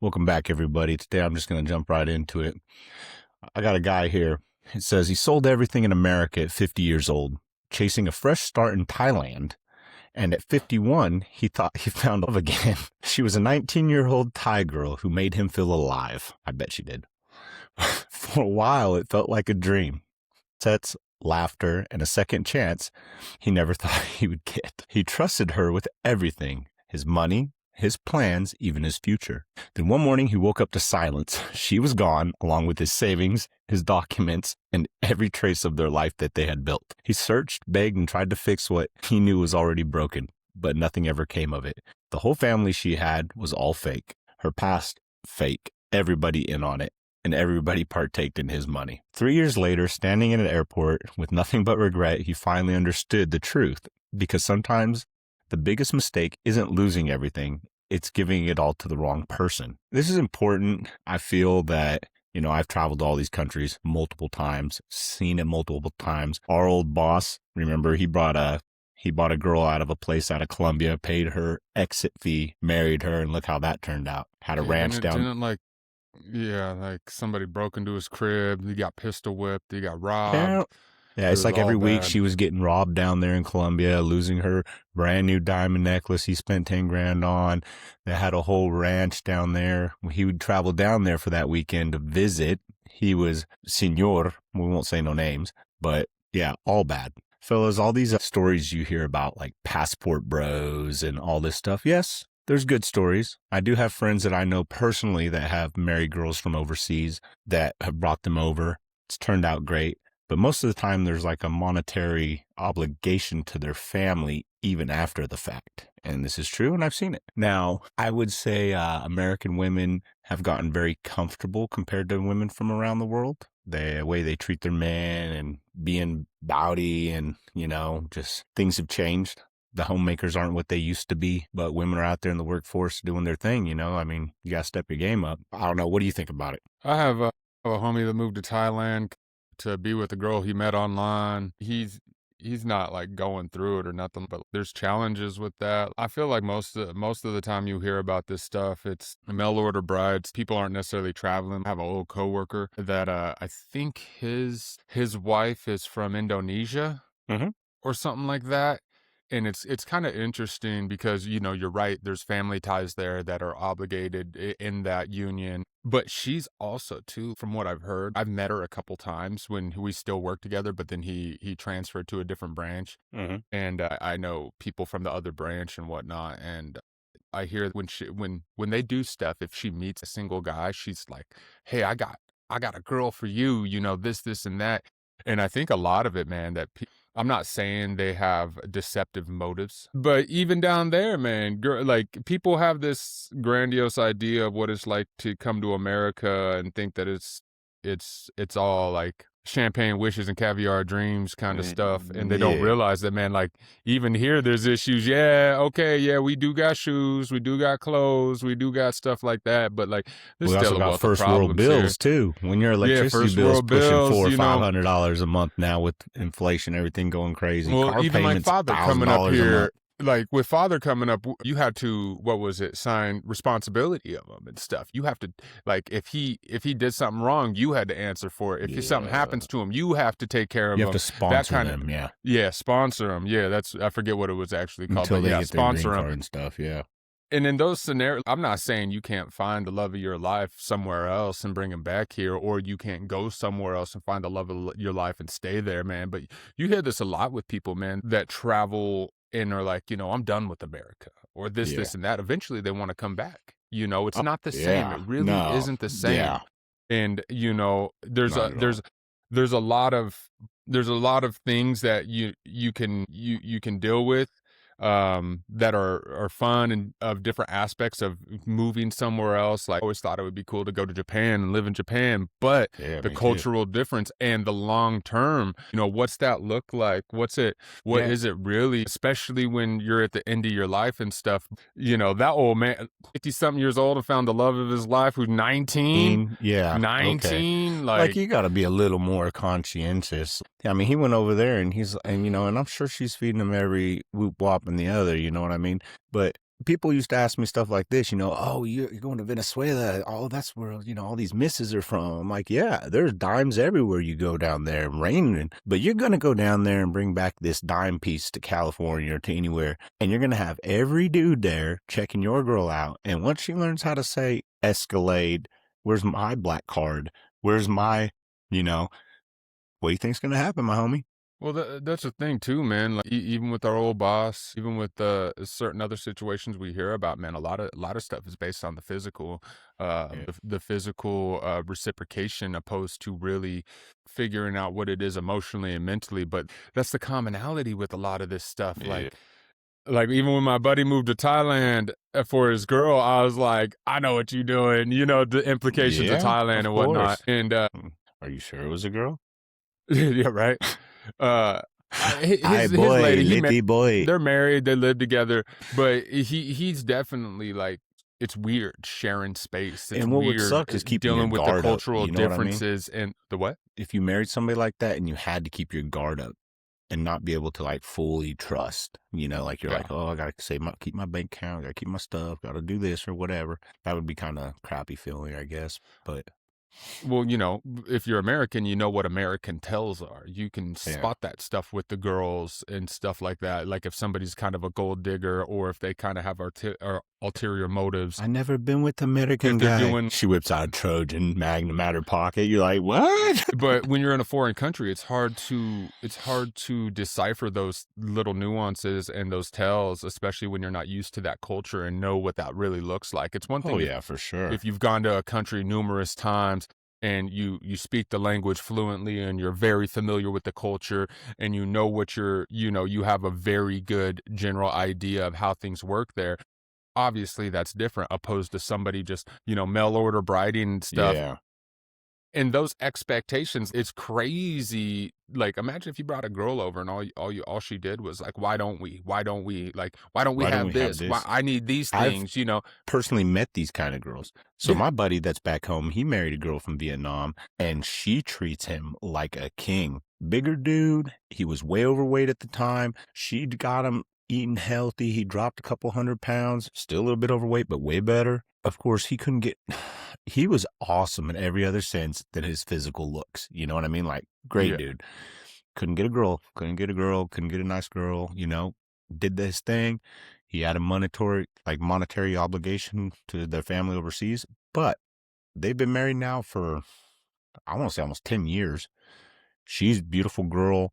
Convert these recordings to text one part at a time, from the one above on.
Welcome back, everybody. Today I'm just going to jump right into it. I got a guy here. It says he sold everything in America at 50 years old, chasing a fresh start in Thailand. And at 51, he thought he found love again. She was a 19-year-old Thai girl who made him feel alive. I bet she did. For a while, it felt like a dream. Sets, laughter, and a second chance he never thought he would get. He trusted her with everything, his money, his plans, even his future. Then one morning he woke up to silence. She was gone, along with his savings, his documents, and every trace of their life that they had built. He searched, begged, and tried to fix what he knew was already broken, but nothing ever came of it. The whole family she had was all fake. Her past, fake. Everybody in on it, and everybody partaked in his money. 3 years later, standing in an airport with nothing but regret, he finally understood the truth, because sometimes the biggest mistake isn't losing everything, it's giving it all to the wrong person. This is important. I feel that, I've traveled to all these countries multiple times, seen it multiple times. Our old boss, remember, he bought a girl out of a place out of Colombia, paid her exit fee, married her, and look how that turned out. Had a ranch down. Like somebody broke into his crib, he got pistol whipped, he got robbed. Yeah, it's like every week she was getting robbed down there in Colombia, losing her brand new diamond necklace he spent 10 grand on. They had a whole ranch down there. He would travel down there for that weekend to visit. He was senor. We won't say no names, but yeah, all bad. Fellas, all these stories you hear about, like passport bros and all this stuff, yes, there's good stories. I do have friends that I know personally that have married girls from overseas that have brought them over. It's turned out great. But most of the time, there's like a monetary obligation to their family even after the fact. And this is true, and I've seen it. Now, I would say American women have gotten very comfortable compared to women from around the world. The way they treat their men and being bawdy and, just things have changed. The homemakers aren't what they used to be, but women are out there in the workforce doing their thing, you got to step your game up. I don't know. What do you think about it? I have a homie that moved to Thailand to be with a girl he met online. He's not like going through it or nothing, but there's challenges with that. I feel like most of the time you hear about this stuff, it's mail order brides. People aren't necessarily traveling. I have an old coworker that I think his wife is from Indonesia or something like that. And it's kind of interesting because, you're right. There's family ties there that are obligated in that union. But she's also, too, from what I've heard, I've met her a couple times when we still work together, but then he transferred to a different branch. And I know people from the other branch and whatnot. And I hear when they do stuff, if she meets a single guy, she's like, hey, I got a girl for you, this, and that. And I think a lot of it, man, I'm not saying they have deceptive motives, but even down there, man, like people have this grandiose idea of what it's like to come to America and think that it's all like champagne wishes and caviar dreams kind of stuff. And they don't realize that, man, like even here, there's issues. Yeah. Okay. Yeah. We do got shoes. We do got clothes. We do got stuff like that. But like, we also got first world bills too. When your electricity bill's pushing $400-500 a month now with inflation, everything going crazy. Well, Car even payments, like father coming up $1,000 a here, month. like with father coming up, you had to, sign responsibility of him and stuff. You have to, like, if he did something wrong, you had to answer for it. If something happens to him, you have to take care of him. You have to sponsor them, yeah. Yeah, sponsor him. Yeah, I forget what it was actually called. Until but they yeah, get sponsor their green him card and stuff, yeah. And in those scenarios, I'm not saying you can't find the love of your life somewhere else and bring him back here, or you can't go somewhere else and find the love of your life and stay there, man. But you hear this a lot with people, man, that travel and are like, I'm done with America or this, and that. Eventually they want to come back. It's not the same. It really isn't the same. Yeah. And, there's a lot of things that you can deal with that are fun and of different aspects of moving somewhere else. Like I always thought it would be cool to go to Japan and live in Japan, but the cultural difference and the long term, what's that look like? What is it really, especially when you're at the end of your life and stuff, that old man, 50 something years old and found the love of his life who's 19. Yeah. 19. Okay. Like you got to be a little more conscientious. I mean, he went over there and and I'm sure she's feeding him every whoop wop and the other, you know what I mean? But people used to ask me stuff like this, oh, you're going to Venezuela. Oh, that's where, all these misses are from. I'm like, yeah, there's dimes everywhere you go down there, raining. But you're going to go down there and bring back this dime piece to California or to anywhere. And you're going to have every dude there checking your girl out. And once she learns how to say Escalade, where's my black card? Where's my, what do you think's going to happen, my homie? Well, that's the thing too, man. Like even with our old boss, even with certain other situations we hear about, man, a lot of stuff is based on the physical, Yeah. the physical reciprocation, opposed to really figuring out what it is emotionally and mentally. But that's the commonality with a lot of this stuff. Yeah. Like even when my buddy moved to Thailand for his girl, I was like, I know what you're doing. You know the implications of Yeah, Thailand of and whatnot, course. and Are you sure it was a girl? yeah, right. Uh, Hi, his boy, lady, little boy. they're married, they live together, but he's definitely like it's weird sharing space. It's And what would weird suck is keeping your dealing with the guard up. cultural You know what I mean? differences and the what? If you married somebody like that and you had to keep your guard up and not be able to like fully trust, like you're Yeah. like, oh, I gotta keep my bank account, gotta keep my stuff, gotta do this or whatever. That would be kind of crappy feeling, I guess. But Well, if you're American, you know what American tells are. You can yeah, spot that stuff with the girls and stuff like that. Like if somebody's kind of a gold digger or if they kind of have ulterior motives. I never been with If American they're guy. doing She whips out a Trojan Magnum out her pocket. You're like, what? But when you're in a foreign country, it's hard to decipher those little nuances and those tells, especially when you're not used to that culture and know what that really looks like. It's one Oh thing yeah, for sure. if you've gone to a country numerous times and you speak the language fluently and you're very familiar with the culture and you know what you have a very good general idea of how things work there. Obviously that's different opposed to somebody just, mail order briding and stuff. Yeah. And those expectations, it's crazy. Like, imagine if you brought a girl over and all she did was like, why don't we? Why don't we? Like, why don't we Why don't have we have this? Why this? I need these I've things, you know? personally met these kind of girls. So Yeah. my buddy that's back home, he married a girl from Vietnam and she treats him like a king. Bigger dude. He was way overweight at the time. She got him eating healthy. He dropped a couple 100 pounds, still a little bit overweight, but way better. Of course, he couldn't get, he was awesome in every other sense than his physical looks. You know what I mean? Like, great Yeah. dude. Couldn't get a girl, couldn't get a nice girl, did this thing. He had a monetary obligation to their family overseas, but they've been married now for, I want to say almost 10 years. She's a beautiful girl,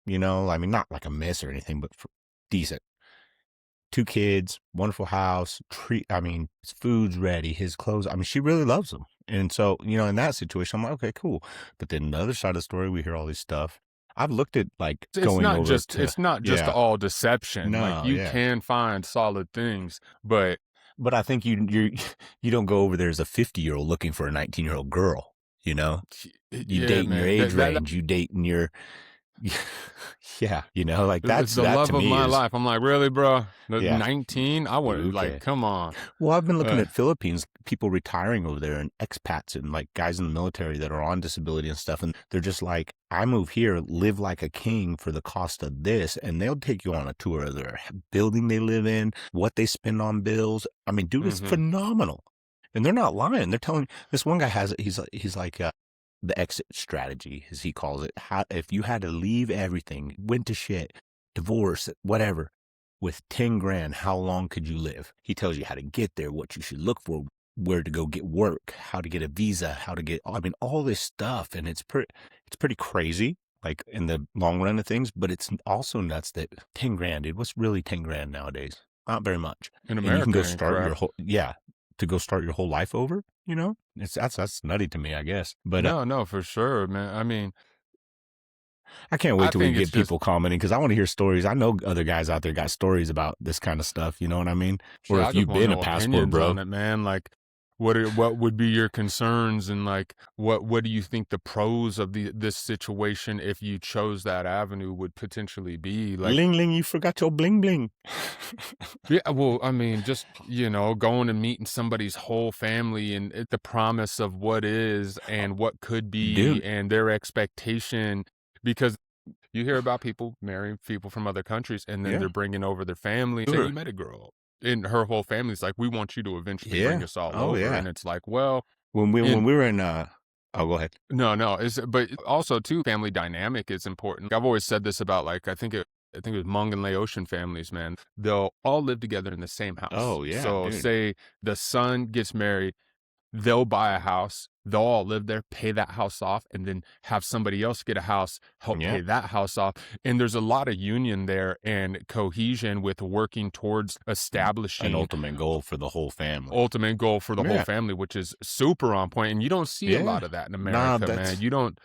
I mean, not like a miss or anything, but decent. 2 kids, wonderful house, his food's ready, his clothes. I mean, she really loves him. And so, in that situation, I'm like, okay, cool. But then the other side of the story, we hear all this stuff. I've looked at like It's going not over just to, it's not just yeah, all deception. Like no, you yeah. can find solid things, but But I think you don't go over there as a 50-year-old looking for a 19-year-old girl, You yeah, dating your man, age range, you dating your yeah, like it's the that love to of me my is life. I'm like, really, bro? yeah. 19? I wouldn't like, Okay. come on. Well, I've been looking Uh, at Philippines, people retiring over there and expats and like guys in the military that are on disability and stuff. And they're just like, I move here, live like a king for the cost of this. And they'll take you on a tour of their building they live in, what they spend on bills. I mean, dude, it's mhm. phenomenal. And they're not lying. They're telling this one guy has it. He's like, the exit strategy, as he calls it. How, if you had to leave everything, went to shit, divorce, whatever, with 10 grand, how long could you live? He tells you how to get there, what you should look for, where to go get work, how to get a visa, all this stuff. And it's pretty crazy, like in the long run of things, but it's also nuts that 10 grand, dude, what's really 10 grand nowadays? Not very much. In And you can America go ain't start crap. your whole, yeah, to go start your whole life over, that's nutty to me, I guess. But No, no, for sure, man. I mean, I can't wait I till we think it's get just people commenting because I want to hear stories. I know other guys out there got stories about this kind of stuff. You know what I mean? shit, Or I if just you've want to been a know passport opinions on bro. it, man. Like, what would be your concerns, and like, what do you think the pros of this situation, if you chose that avenue, would potentially be? Like, Ling Ling, you forgot your bling bling. yeah, well, I mean, just going and meeting somebody's whole family and the promise of what is and what could be Dude, and their expectation, because you hear about people marrying people from other countries and then yeah, they're bringing over their family. Say sure. you met a girl and her whole family's like, "We want you to eventually bring Yeah. us all Oh, over," yeah. and it's like, well, When in we were in, oh, go ahead. no, no, it's but also too, family dynamic is important. I've always said this about, like, I think it was Hmong and Laotian families, man. They'll all live together in the same house. Oh, yeah, So, dude. say the son gets married, they'll buy a house, they'll all live there, pay that house off, and then have somebody else get a house, help Yeah. pay that house off. And there's a lot of union there and cohesion with working towards An establishing ultimate goal for the whole family. ultimate goal for the whole Yeah. family, which is super on point. And you don't see a Yeah. lot of that in Nah, America, man. that's You don't,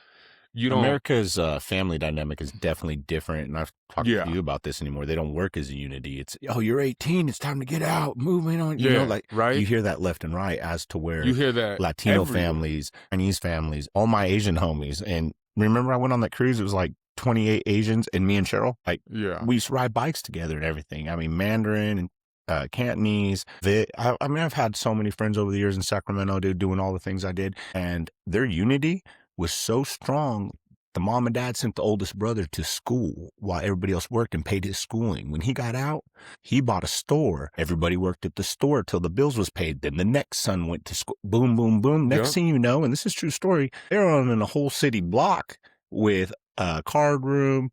America's family dynamic is definitely different, and I've talked to yeah, you about this anymore. They don't work as a unity. It's, oh, you're 18, it's time to get out, moving on. yeah, Like right? you hear that left and right, as to You where hear that Latino everywhere. families, Chinese families, all my Asian homies. And remember, I went on that cruise. It was like 28 Asians and me and Cheryl. Like Yeah. we used to ride bikes together and everything. I mean, Mandarin and Cantonese. I mean, I've had so many friends over the years in Sacramento, dude, doing all the things I did, and their unity was so strong. The mom and dad sent the oldest brother to school while everybody else worked and paid his schooling. When he got out, he bought a store. Everybody worked at the store till the bills was paid. Then the next son went to school. Boom, boom, boom. Next Yep. thing you know, and this is true story, they're owning a whole city block with a card room,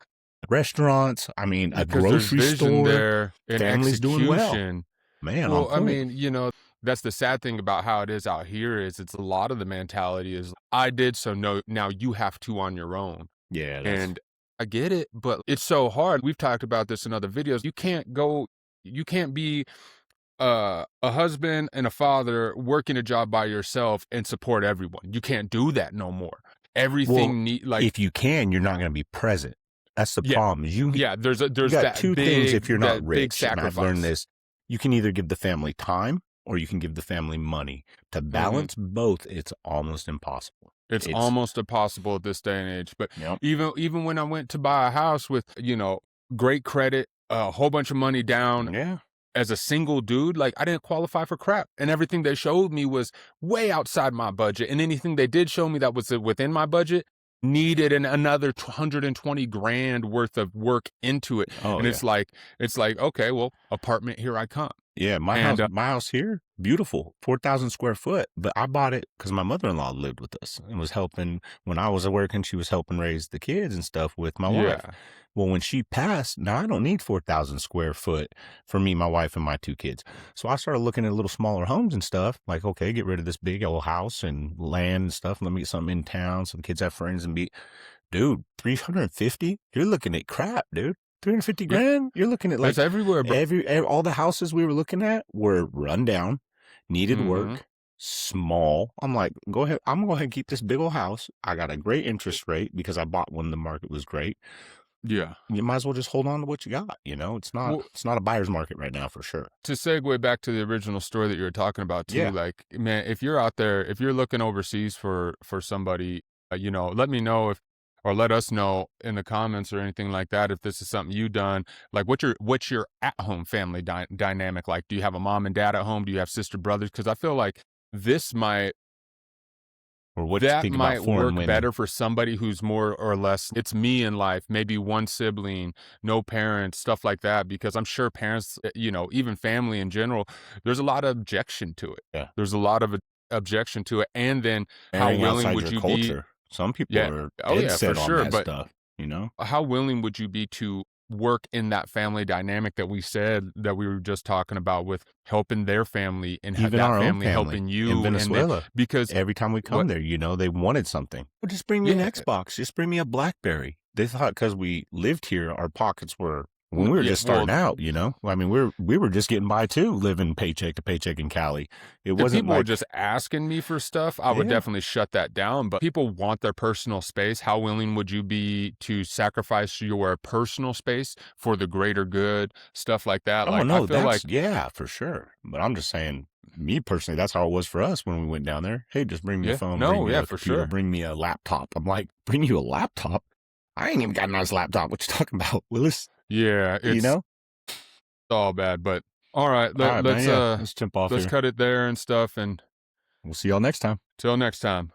restaurants. I mean, a Because there's grocery vision store. there and Family's doing well. execution. Man, on Well, I point. mean, that's the sad thing about how it is out here is it's a lot of the mentality is I did, so no, now you have to on your own. Yeah, that's And I get it, but it's so hard. We've talked about this in other videos. You can't be a husband and a father working a job by yourself and support everyone. You can't do that no more. well. Everything need like If you can, you're not going to be present. That's the yeah. problem. Is Yeah, you there's got two things if you're not that big rich, and I've learned sacrifice. this. You can either give the family time or you can give the family money. To Mhm. balance both, it's almost impossible. It's It's almost impossible at this day and age. But Yep. even when I went to buy a house with, great credit, a whole bunch of money down Yeah. as a single dude, like I didn't qualify for crap. And everything they showed me was way outside my budget. And anything they did show me that was within my budget needed another 120 grand worth of work into it. Oh And yeah. it's like, okay, well, apartment, here I come. Yeah, And my house here, beautiful, 4,000 square foot. But I bought it because my mother-in-law lived with us and was helping when I was working. She was helping raise the kids and stuff with my wife. yeah. Well, when she passed, now I don't need 4,000 square foot for me, my wife, and my two kids. So I started looking at little smaller homes and stuff. Like, okay, get rid of this big old house and land and stuff. Let me get something in town so the kids have friends and be, dude, 350? You're looking at crap, dude. 350 Yeah. grand? You're looking at It's like everywhere, bro. all the houses we were looking at were run down, needed Hmm. work, small. I'm like, go ahead. I'm gonna go ahead and keep this big old house. I got a great interest rate because I bought when the market was great. Yeah. You might as well just hold on to what you got. Well, It's not a buyer's market right now for sure. to segue back to the original story that you were talking about too, Yeah. like, man, if you're out there, if you're looking overseas for somebody, let me know if or let us know in the comments or anything like that if this is something you done. Like, what's your at home family dynamic like? Do you have a mom and dad at home? Do you have sister brothers? Because I feel like this might Or what you that think about might foreign work women. better for somebody who's more or less it's me in life, maybe one sibling, no parents, stuff like that, because I'm sure parents, even family in general, there's a lot of objection to it. Yeah. There's a lot of objection to it. And then how Marrying willing outside would your you be? culture. Some people Yeah. are Oh dead yeah, for set on sure. that But stuff, you know? how willing would you be to work in that family dynamic that we said that we were just talking about with helping their family and Even that our own family family helping in you and then Venezuela. because Every time we come what there, they wanted something. Well, just bring me an yeah Xbox. Just bring me a BlackBerry. They thought because we lived here, our pockets were when we were yeah just well starting out. I mean, we were just getting by too, living paycheck to paycheck in Cali. It if wasn't people were like, just asking me for stuff, I would yeah, definitely shut that down. But people want their personal space. How willing would you be to sacrifice your personal space for the greater good? Stuff like that. oh Like, I no, feel like, yeah, for sure. But I'm just saying, me personally, that's how it was for us when we went down there. Hey, just bring me a yeah, phone, bring no, me yeah, a for computer, sure. bring me a laptop. I'm like, bring you a laptop? I ain't even got a nice laptop. What you talking about, Willis? Yeah, You it's know? all bad. But all right, All right, man. Yeah, let's jump off let's here. cut it there and stuff. And We'll see y'all next time. till next time.